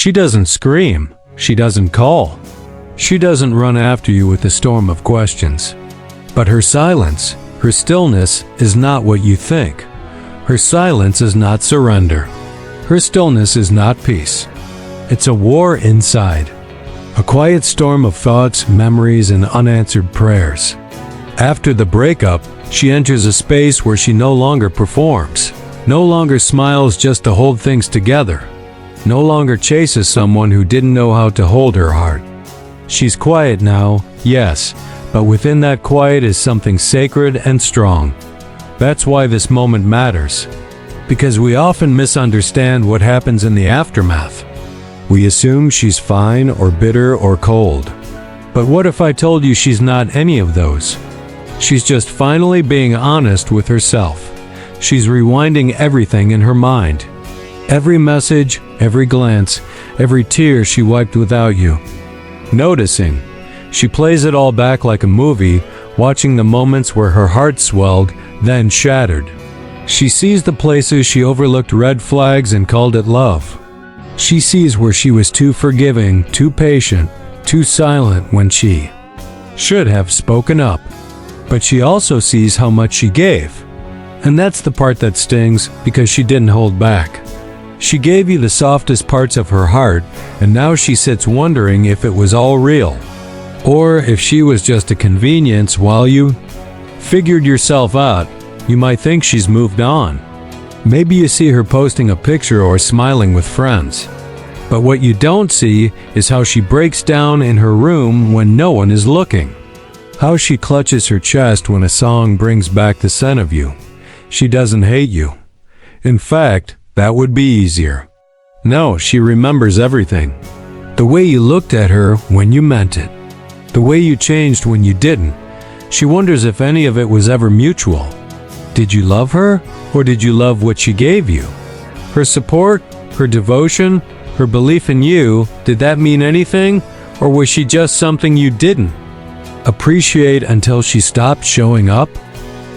She doesn't scream. She doesn't call. She doesn't run after you with a storm of questions. But her silence, her stillness, is not what you think. Her silence is not surrender. Her stillness is not peace. It's a war inside. A quiet storm of thoughts, memories, and unanswered prayers. After the breakup, she enters a space where she no longer performs, no longer smiles just to hold things together, no longer chases someone who didn't know how to hold her heart. She's quiet now, yes, but within that quiet is something sacred and strong. That's why this moment matters, because we often misunderstand what happens in the aftermath. We assume she's fine or bitter or cold. But what if I told you she's not any of those? She's just finally being honest with herself. She's rewinding everything in her mind. Every message, every glance, every tear she wiped without you. Noticing. She plays it all back like a movie, watching the moments where her heart swelled, then shattered. She sees the places she overlooked red flags and called it love. She sees where she was too forgiving, too patient, too silent when she should have spoken up. But she also sees how much she gave. And that's the part that stings, because she didn't hold back. She gave you the softest parts of her heart, and now she sits wondering if it was all real, or if she was just a convenience while you figured yourself out. You might think she's moved on. Maybe you see her posting a picture or smiling with friends. But what you don't see is how she breaks down in her room when no one is looking. How she clutches her chest when a song brings back the scent of you. She doesn't hate you. In fact, that would be easier. No, she remembers everything. The way you looked at her when you meant it. The way you changed when you didn't. She wonders if any of it was ever mutual. Did you love her, or did you love what she gave you? Her support, her devotion, her belief in you, did that mean anything, or was she just something you didn't appreciate until she stopped showing up?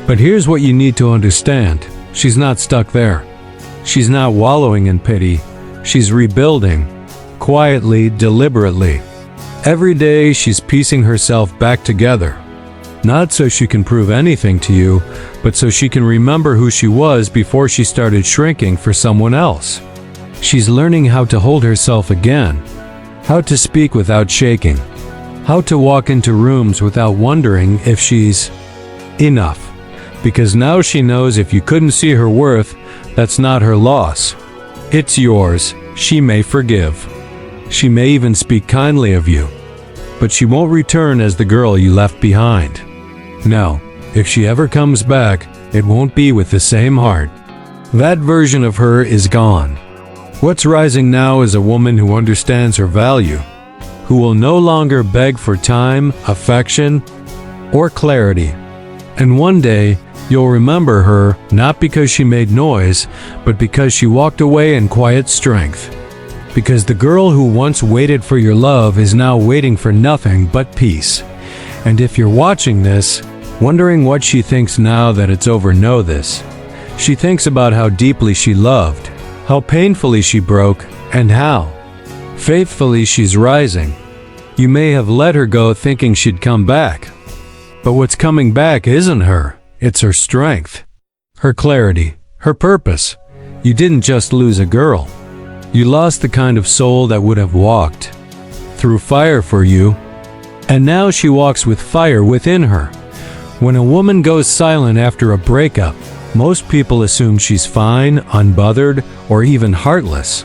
But here's what you need to understand. She's not stuck there. She's not wallowing in pity. She's rebuilding, quietly, deliberately. Every day she's piecing herself back together. Not so she can prove anything to you, but so she can remember who she was before she started shrinking for someone else. She's learning how to hold herself again, how to speak without shaking, how to walk into rooms without wondering if she's enough. Because now she knows if you couldn't see her worth, that's not her loss. It's yours. She may forgive. She may even speak kindly of you. But she won't return as the girl you left behind. No, if she ever comes back, it won't be with the same heart. That version of her is gone. What's rising now is a woman who understands her value, who will no longer beg for time, affection, or clarity. And one day, you'll remember her not because she made noise, but because she walked away in quiet strength. Because the girl who once waited for your love is now waiting for nothing but peace. And if you're watching this, wondering what she thinks now that it's over, know this. She thinks about how deeply she loved, how painfully she broke, and how faithfully she's rising. You may have let her go thinking she'd come back. But what's coming back isn't her. It's her strength, her clarity, her purpose. You didn't just lose a girl. You lost the kind of soul that would have walked through fire for you, and now she walks with fire within her. When a woman goes silent after a breakup, most people assume she's fine, unbothered, or even heartless.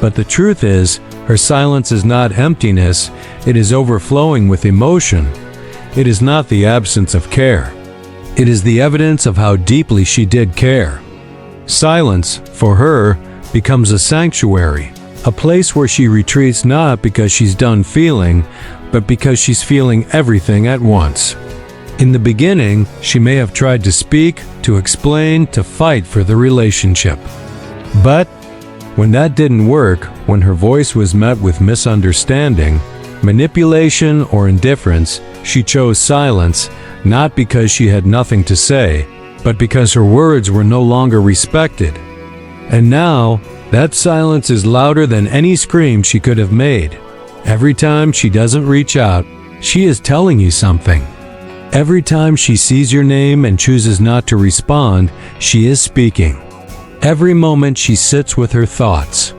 But the truth is, her silence is not emptiness, it is overflowing with emotion. It is not the absence of care. It is the evidence of how deeply she did care. Silence, for her, becomes a sanctuary, a place where she retreats not because she's done feeling, but because she's feeling everything at once. In the beginning, she may have tried to speak, to explain, to fight for the relationship. But when that didn't work, when her voice was met with misunderstanding, manipulation, or indifference, she chose silence, not because she had nothing to say, but because her words were no longer respected. And now, That silence is louder than any scream she could have made. Every time she doesn't reach out, she is telling you something. Every time she sees your name and chooses not to respond, she is speaking. Every moment she sits with her thoughts.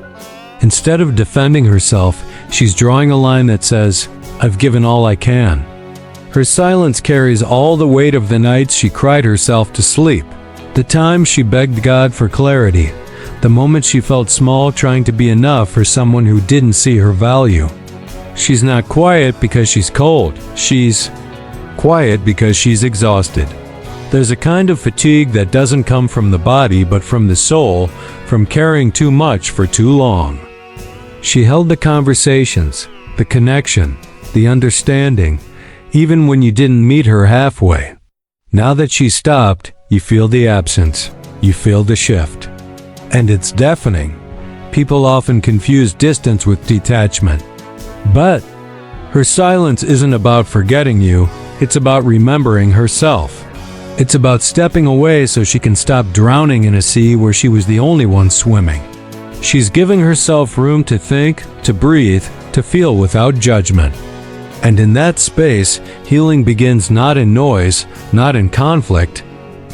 Instead of defending herself, she's drawing a line that says, "I've given all I can." Her silence carries all the weight of the nights she cried herself to sleep, the time she begged God for clarity, the moment she felt small trying to be enough for someone who didn't see her value. She's not quiet because she's cold. She's quiet because she's exhausted. There's a kind of fatigue that doesn't come from the body but from the soul, from carrying too much for too long. She held the conversations, the connection, the understanding, even when you didn't meet her halfway. Now that she stopped, you feel the absence, you feel the shift. And it's deafening. People often confuse distance with detachment. But her silence isn't about forgetting you, it's about remembering herself. It's about stepping away so she can stop drowning in a sea where she was the only one swimming. She's giving herself room to think, to breathe, to feel without judgment. And in that space, healing begins not in noise, not in conflict,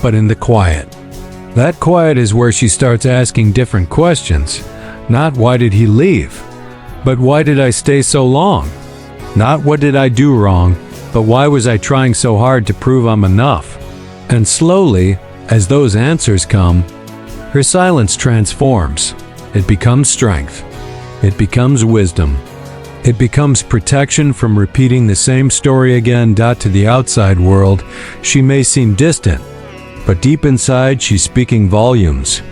but in the quiet. That quiet is where she starts asking different questions. Not why did he leave, but why did I stay so long? Not what did I do wrong, but why was I trying so hard to prove I'm enough? And slowly, as those answers come, her silence transforms. It becomes strength. It becomes wisdom. It becomes protection from repeating the same story again. To the outside world, she may seem distant, but deep inside she's speaking volumes.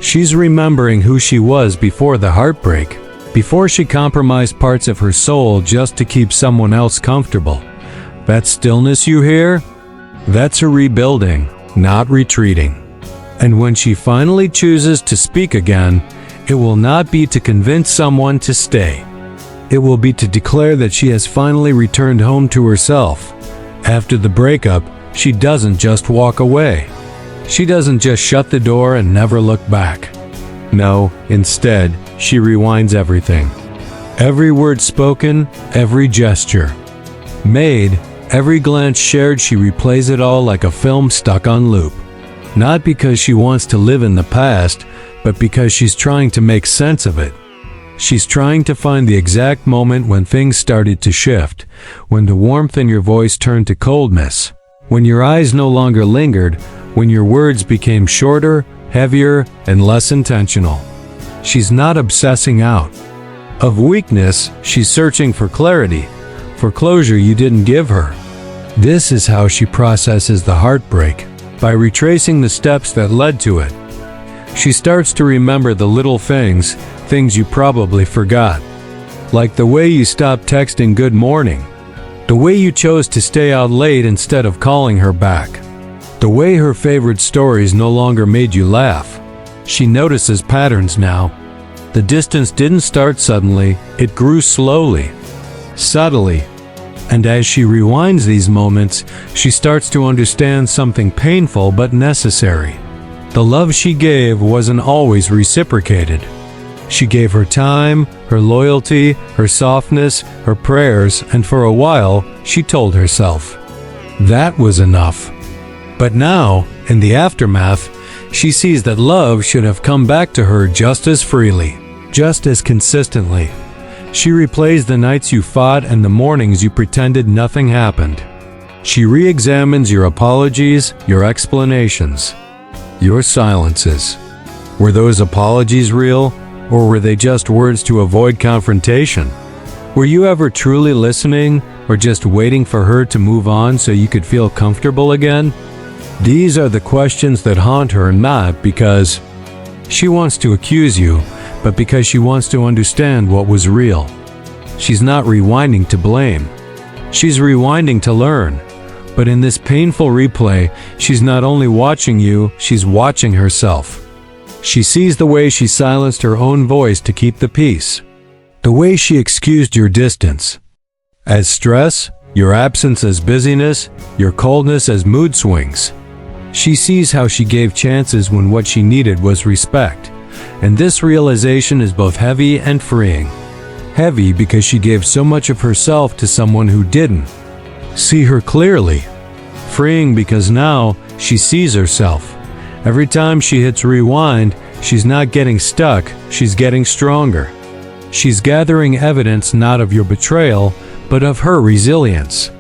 She's remembering who she was before the heartbreak, before she compromised parts of her soul just to keep someone else comfortable. That stillness you hear? That's her rebuilding, not retreating. And when she finally chooses to speak again, it will not be to convince someone to stay. It will be to declare that she has finally returned home to herself. After the breakup, she doesn't just walk away. She doesn't just shut the door and never look back. No, instead, she rewinds everything. Every word spoken, every gesture made, every glance shared, she replays it all like a film stuck on loop. Not because she wants to live in the past, but because she's trying to make sense of it. She's trying to find the exact moment when things started to shift, when the warmth in your voice turned to coldness, when your eyes no longer lingered, when your words became shorter, heavier, and less intentional. She's not obsessing out of weakness, she's searching for clarity, for closure you didn't give her. This is how she processes the heartbreak, by retracing the steps that led to it. She starts to remember the little things you probably forgot. Like the way you stopped texting good morning, the way you chose to stay out late instead of calling her back, the way her favorite stories no longer made you laugh. She notices patterns now. The distance didn't start suddenly, it grew slowly, subtly. And as she rewinds these moments, she starts to understand something painful but necessary. The love she gave wasn't always reciprocated. She gave her time, her loyalty, her softness, her prayers, and for a while, she told herself that was enough. But now, in the aftermath, she sees that love should have come back to her just as freely, just as consistently. She replays the nights you fought and the mornings you pretended nothing happened. She re-examines your apologies, your explanations, your silences. Were those apologies real, or were they just words to avoid confrontation? Were you ever truly listening, or just waiting for her to move on so you could feel comfortable again? These are the questions that haunt her, not because she wants to accuse you, but because she wants to understand what was real. She's not rewinding to blame. She's rewinding to learn. But in this painful replay, she's not only watching you, she's watching herself. She sees the way she silenced her own voice to keep the peace. The way she excused your distance as stress, your absence as busyness, your coldness as mood swings. She sees how she gave chances when what she needed was respect, And this realization is both heavy and freeing. Heavy because she gave so much of herself to someone who didn't see her clearly. Freeing because now she sees herself. Every time she hits rewind, she's not getting stuck, she's getting stronger. She's gathering evidence not of your betrayal, but of her resilience.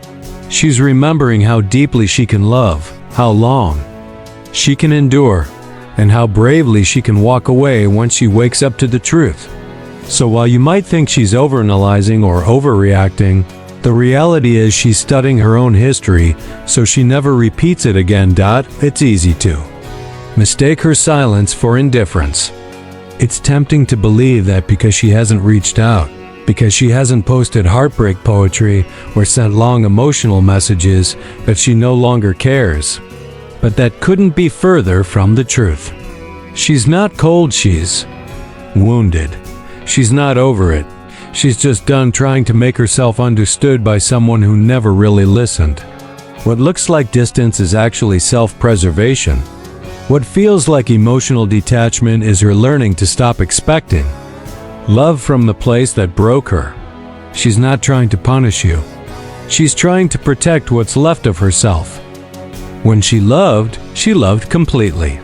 She's remembering how deeply she can love, how long she can endure, and how bravely she can walk away once she wakes up to the truth. So while you might think she's overanalyzing or overreacting, the reality is she's studying her own history, so she never repeats it again. It's easy to mistake her silence for indifference. It's tempting to believe that because she hasn't reached out, because she hasn't posted heartbreak poetry or sent long emotional messages, that she no longer cares. But that couldn't be further from the truth. She's not cold, she's wounded. She's not over it. She's just done trying to make herself understood by someone who never really listened. What looks like distance is actually self-preservation. What feels like emotional detachment is her learning to stop expecting love from the place that broke her. She's not trying to punish you. She's trying to protect what's left of herself. When she loved completely.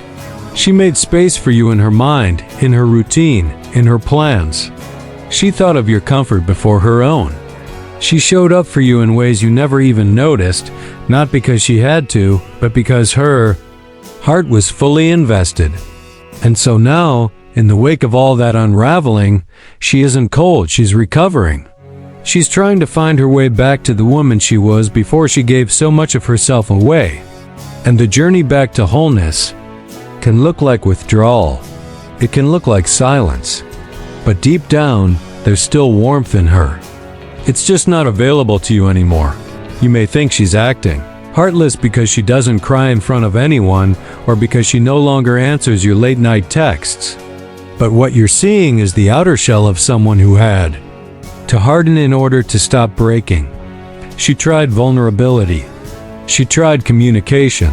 She made space for you in her mind, in her routine, in her plans. She thought of your comfort before her own. She showed up for you in ways you never even noticed, not because she had to, but because her heart was fully invested. And so now, in the wake of all that unraveling, she isn't cold, she's recovering. She's trying to find her way back to the woman she was before she gave so much of herself away. And the journey back to wholeness can look like withdrawal. It can look like silence. But deep down, there's still warmth in her. It's just not available to you anymore. You may think she's acting heartless because she doesn't cry in front of anyone, or because she no longer answers your late-night texts. But what you're seeing is the outer shell of someone who had to harden in order to stop breaking. She tried vulnerability. She tried communication.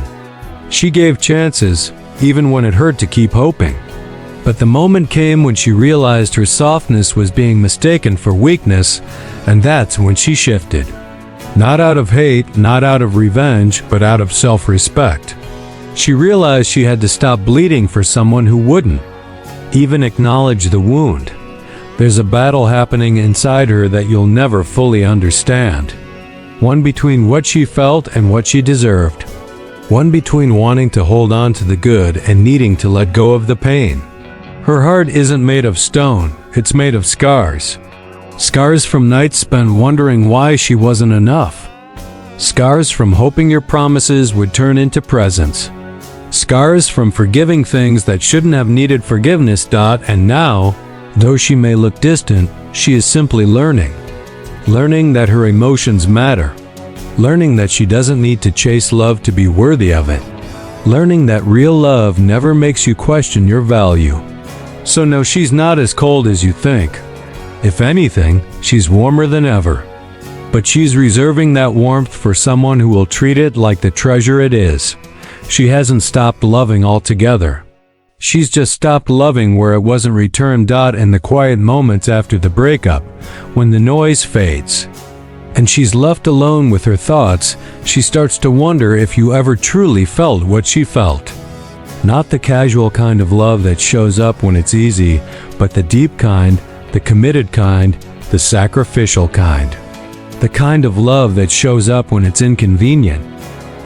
She gave chances, even when it hurt to keep hoping. But the moment came when she realized her softness was being mistaken for weakness, and that's when she shifted. Not out of hate, not out of revenge, but out of self-respect. She realized she had to stop bleeding for someone who wouldn't even acknowledge the wound. There's a battle happening inside her that you'll never fully understand. One between what she felt and what she deserved. One between wanting to hold on to the good and needing to let go of the pain. Her heart isn't made of stone, it's made of scars. Scars from nights spent wondering why she wasn't enough. Scars from hoping your promises would turn into presents. Scars from forgiving things that shouldn't have needed forgiveness. And now, though she may look distant, she is simply learning. Learning that her emotions matter. Learning that she doesn't need to chase love to be worthy of it. Learning that real love never makes you question your value. So no, she's not as cold as you think. If anything, she's warmer than ever. But she's reserving that warmth for someone who will treat it like the treasure it is. She hasn't stopped loving altogether. She's just stopped loving where it wasn't returned. In the quiet moments after the breakup, when the noise fades, and she's left alone with her thoughts, she starts to wonder if you ever truly felt what she felt. Not the casual kind of love that shows up when it's easy, but the deep kind, the committed kind, the sacrificial kind. The kind of love that shows up when it's inconvenient.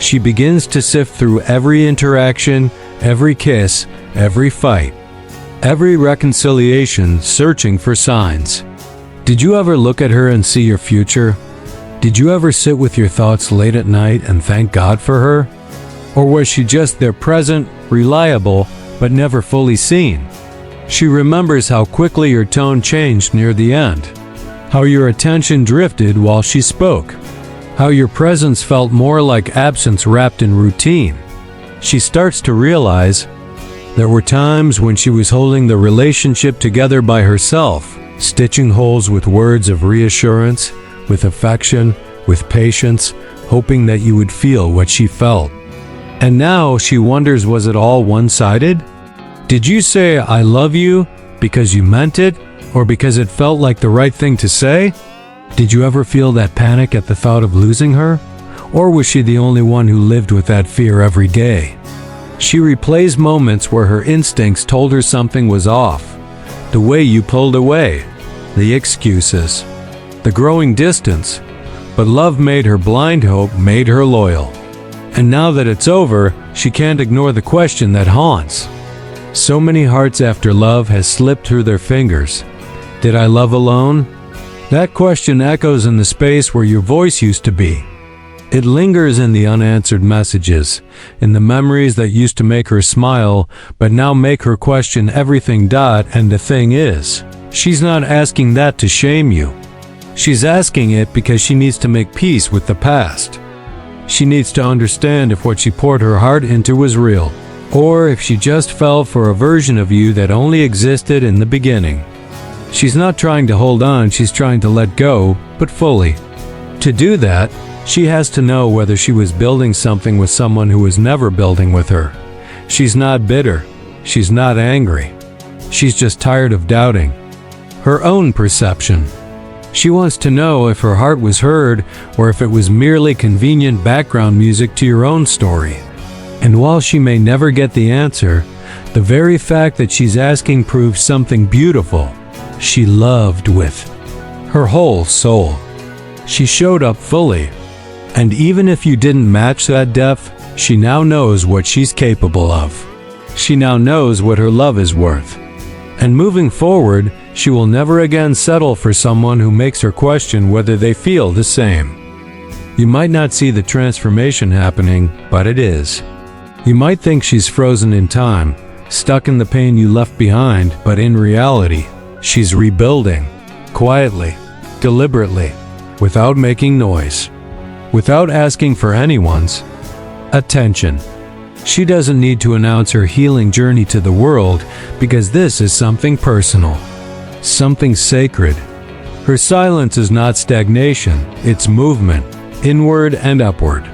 She begins to sift through every interaction, every kiss, every fight, every reconciliation, searching for signs. Did you ever look at her and see your future? Did you ever sit with your thoughts late at night and thank God for her? Or was she just there, present, reliable, but never fully seen? She remembers how quickly your tone changed near the end, how your attention drifted while she spoke, how your presence felt more like absence wrapped in routine. She starts to realize there were times when she was holding the relationship together by herself, stitching holes with words of reassurance, with affection, with patience, hoping that you would feel what she felt. And now she wonders, was it all one-sided? Did you say "I love you" because you meant it, or because it felt like the right thing to say? Did you ever feel that panic at the thought of losing her? Or was she the only one who lived with that fear every day? She replays moments where her instincts told her something was off. The way you pulled away, the excuses, the growing distance. But love made her blind, hope made her loyal. And now that it's over, she can't ignore the question that haunts. So many hearts after love has slipped through their fingers. Did I love alone? That question echoes in the space where your voice used to be. It lingers in the unanswered messages, in the memories that used to make her smile, but now make her question everything. And the thing is, she's not asking that to shame you. She's asking it because she needs to make peace with the past. She needs to understand if what she poured her heart into was real, or if she just fell for a version of you that only existed in the beginning. She's not trying to hold on, she's trying to let go, but fully. To do that, she has to know whether she was building something with someone who was never building with her. She's not bitter. She's not angry. She's just tired of doubting her own perception. She wants to know if her heart was heard or if it was merely convenient background music to your own story. And while she may never get the answer, the very fact that she's asking proves something beautiful. She loved with her whole soul. She showed up fully. And even if you didn't match that depth, she now knows what she's capable of. She now knows what her love is worth. And moving forward, she will never again settle for someone who makes her question whether they feel the same. You might not see the transformation happening, but it is. You might think she's frozen in time, stuck in the pain you left behind, but in reality, she's rebuilding, quietly, deliberately, without making noise, without asking for anyone's attention. She doesn't need to announce her healing journey to the world because this is something personal, something sacred. Her silence is not stagnation, it's movement, inward and upward.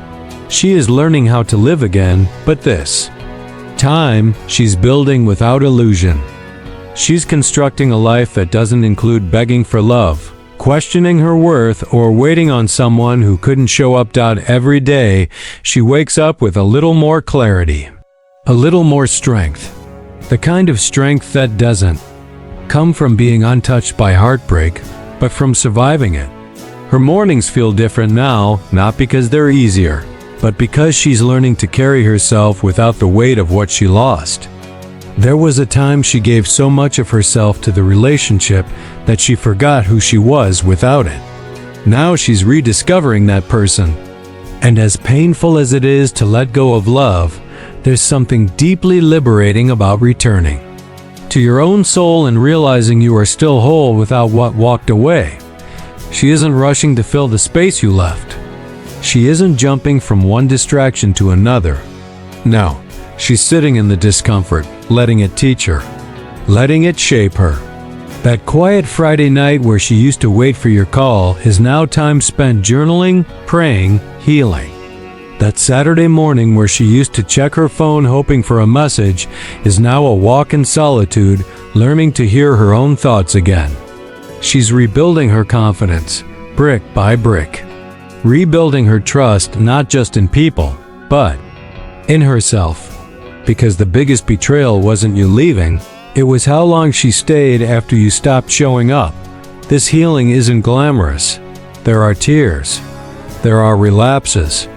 She is learning how to live again, but this time she's building without illusion. She's constructing a life that doesn't include begging for love, questioning her worth, or waiting on someone who couldn't show up. Every day, she wakes up with a little more clarity, a little more strength. The kind of strength that doesn't come from being untouched by heartbreak, but from surviving it. Her mornings feel different now, not because they're easier, but because she's learning to carry herself without the weight of what she lost. There was a time she gave so much of herself to the relationship that she forgot who she was without it. Now she's rediscovering that person. And as painful as it is to let go of love, there's something deeply liberating about returning to your own soul and realizing you are still whole without what walked away. She isn't rushing to fill the space you left. She isn't jumping from one distraction to another. No, she's sitting in the discomfort, letting it teach her, letting it shape her. That quiet Friday night where she used to wait for your call is now time spent journaling, praying, healing. That Saturday morning where she used to check her phone hoping for a message is now a walk in solitude, learning to hear her own thoughts again. She's rebuilding her confidence, brick by brick. Rebuilding her trust not just in people, but in herself. Because the biggest betrayal wasn't you leaving, it was how long she stayed after you stopped showing up. This healing isn't glamorous. There are tears. There are relapses.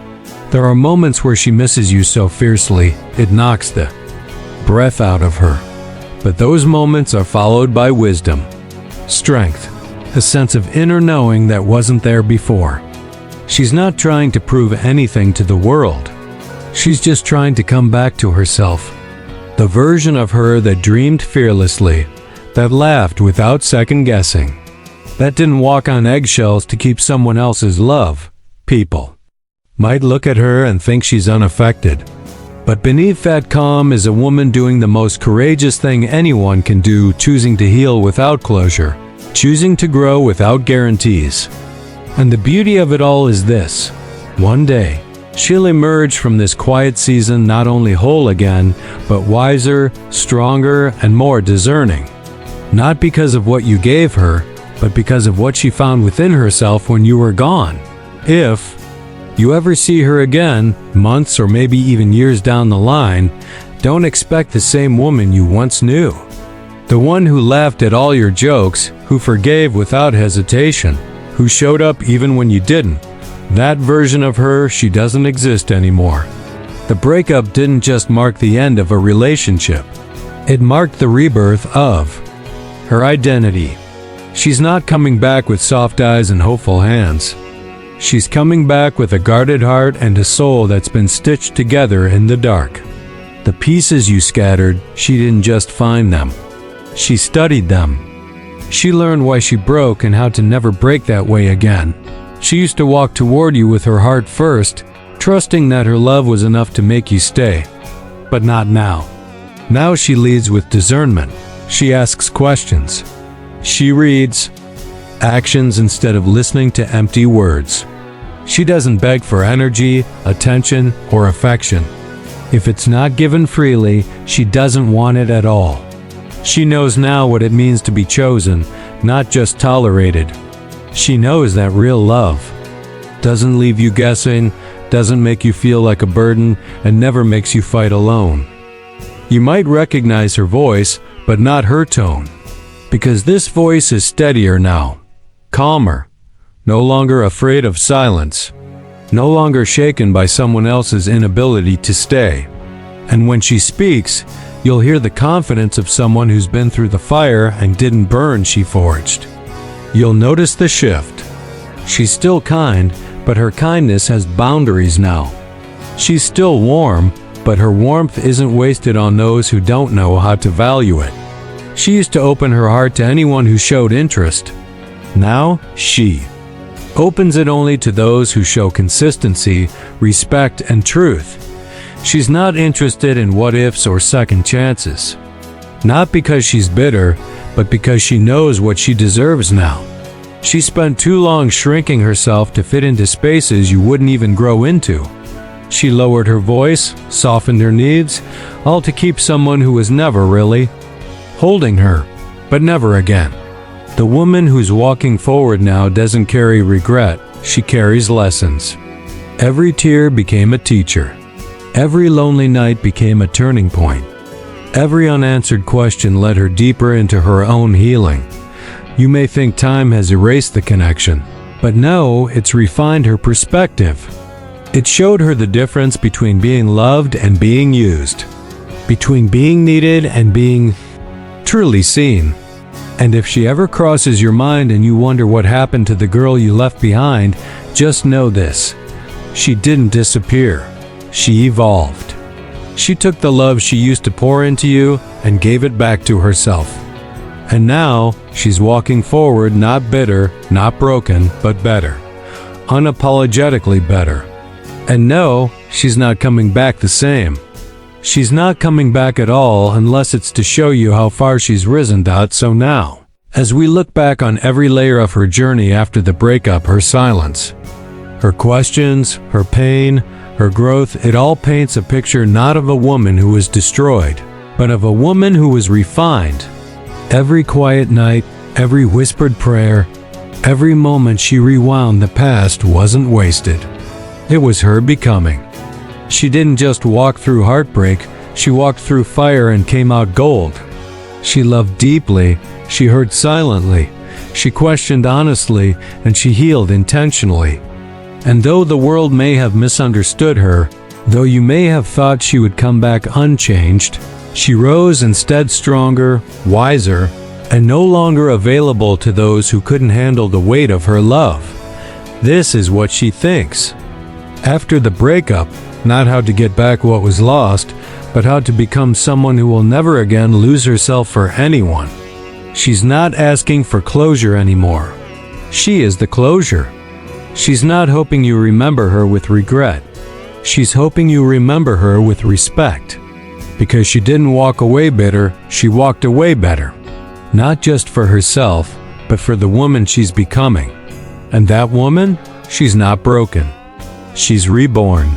There are moments where she misses you so fiercely, it knocks the breath out of her. But those moments are followed by wisdom, strength, a sense of inner knowing that wasn't there before. She's not trying to prove anything to the world. She's just trying to come back to herself. The version of her that dreamed fearlessly, that laughed without second guessing, that didn't walk on eggshells to keep someone else's love. People might look at her and think she's unaffected. But beneath that calm is a woman doing the most courageous thing anyone can do, choosing to heal without closure, choosing to grow without guarantees. And the beauty of it all is this: one day, She'll emerge from this quiet season not only whole again, but wiser, stronger, and more discerning. Not because of what you gave her, but because of what she found within herself when you were gone. If you ever see her again, months or maybe even years down the line, don't expect the same woman you once knew. The one who laughed at all your jokes, who forgave without hesitation, who showed up even when you didn't. That version of her, she doesn't exist anymore. The breakup didn't just mark the end of a relationship. It marked the rebirth of her identity. She's not coming back with soft eyes and hopeful hands. She's coming back with a guarded heart and a soul that's been stitched together in the dark. The pieces you scattered, she didn't just find them. She studied them. She learned why she broke and how to never break that way again. She used to walk toward you with her heart first, trusting that her love was enough to make you stay. But not now. Now she leads with discernment. She asks questions. She reads actions instead of listening to empty words. She doesn't beg for energy, attention, or affection. If it's not given freely, she doesn't want it at all. She knows now what it means to be chosen, not just tolerated. She knows that real love doesn't leave you guessing, doesn't make you feel like a burden, and never makes you fight alone. You might recognize her voice, but not her tone, because this voice is steadier now, calmer, no longer afraid of silence, no longer shaken by someone else's inability to stay. And when she speaks, you'll hear the confidence of someone who's been through the fire and didn't burn she forged. You'll notice the shift. She's still kind, but her kindness has boundaries now. She's still warm, but her warmth isn't wasted on those who don't know how to value it. She used to open her heart to anyone who showed interest. Now, she opens it only to those who show consistency, respect, and truth. She's not interested in what-ifs or second chances. Not because she's bitter, but because she knows what she deserves now. She spent too long shrinking herself to fit into spaces you wouldn't even grow into. She lowered her voice, softened her needs, all to keep someone who was never really holding her, but never again. The woman who's walking forward now doesn't carry regret, she carries lessons. Every tear became a teacher. Every lonely night became a turning point. Every unanswered question led her deeper into her own healing. You may think time has erased the connection, but no, it's refined her perspective. It showed her the difference between being loved and being used, between being needed and being truly seen. And if she ever crosses your mind and you wonder what happened to the girl you left behind, just know this: she didn't disappear. She evolved. She took the love she used to pour into you and gave it back to herself. And now, she's walking forward not bitter, not broken, but better. Unapologetically better. And no, she's not coming back the same. She's not coming back at all unless it's to show you how far she's risen. So now, as we look back on every layer of her journey after the breakup, her silence, her questions, her pain, her growth, it all paints a picture not of a woman who was destroyed, but of a woman who was refined. Every quiet night, every whispered prayer, every moment she rewound the past wasn't wasted. It was her becoming. She didn't just walk through heartbreak, she walked through fire and came out gold. She loved deeply, she heard silently, she questioned honestly, and she healed intentionally. And though the world may have misunderstood her, though you may have thought she would come back unchanged, she rose instead stronger, wiser, and no longer available to those who couldn't handle the weight of her love. This is what she thinks. After the breakup, not how to get back what was lost, but how to become someone who will never again lose herself for anyone. She's not asking for closure anymore. She is the closure. She's not hoping you remember her with regret. She's hoping you remember her with respect. Because she didn't walk away bitter, she walked away better. Not just for herself, but for the woman she's becoming. And that woman? She's not broken. She's reborn.